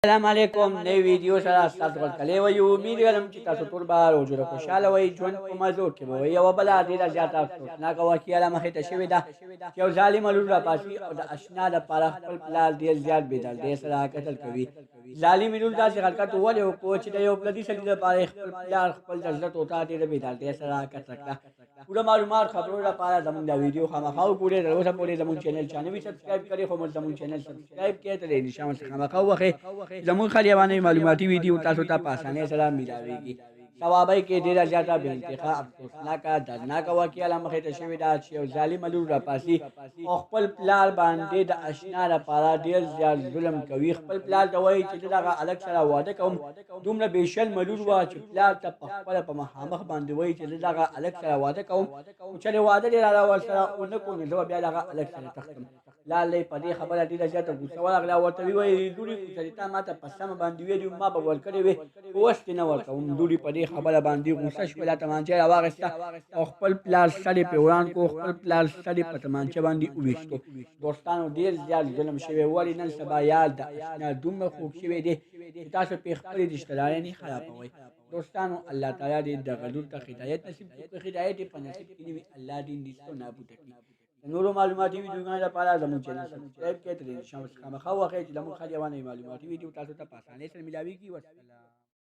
السلام علیکم نئی ویډیو سره تاسو ټول کله وي امید لرم چې تاسو ټول به روزه خوشاله وي ژوند په مزو کې وي او بل ډیره زیاته افسوسناک واقعه مخې ته شوې ده چې یو ظالم لور را پاسي او د اشنا د پاره خپل پلار ډیر زیات بېدردۍ سره قتل کوي ظالم لور داسې حرکت ولې وکړو چې د یو بلدي سړي لپاره خپل پلار خپل د زړه ټوټه ډېره بېدردۍ سره قتل کړه پوره معلومات خبرو لپاره زموږ دا ویډیو خامخا وګورئ تر اوسه پورې زموږ چینل نوي سبسکرایب کړئ خو موږ زموږ چینل سبسکرایب کړئ تر دې نشان څخه خامخا ووهئ زموږ خلیوانې معلوماتي ویډیو تاسو ته په اسانۍ سره میلاویږي ثوابۍ کې ډېره زیاته بې انتها افسوسناکه دردناکه واقعه مخې ته شوې ده چې یو ظالمه لور راپاسي او خپل پلار باندې د اشنا لپاره ډېر زیات ظلم کوي خپل پلار ته وایي چې زه دغه هلک سره واده کوم دومره بې شرمه لور وه چې پلار ته پخپله په مخامخ باندې وایي چې زه دغه هلک سره واده کوم خو چېرې واده دې راله ورسره ونه کړو نو زه به بیا دغه هلک سره تښتم لال دی په دې خبره ډېره زیاته غوسه ورغله ورته وویل لورې خو چې تا ما ته په سمه باندې ویلي ما به ورکړې وې خو اوس دې نه ورکوم لورې په دې خبره باندې غوسه شوله تمانچه یې راواخېسته او خپل پلار سر یې پرې وران کړو خپل پلار سر یې په تمانچه باندې وویشتو دوستانو ډېر زیات ظلم شوی ولې نن سبا یاد د اشنا دومره خوږ شوی دی چې تاسو پرې خپلې رشتهدارۍ نه خرابوئ دوستانو الله تعالی دې دغه لور ته هدایت نصیب کړي که هدایت یې په نصیب کې نه وي الله دې دې نابوده کړي د نورو معلوماتي ویډیوګانو لپاره زموږ چینل سبسکرایب کړئ تر دې نشان څخه خامخا ووهئ چې زموږ خلیوانې معلوماتي ویډیو تاسو ته په اسانۍ سره میلاویږي والسلام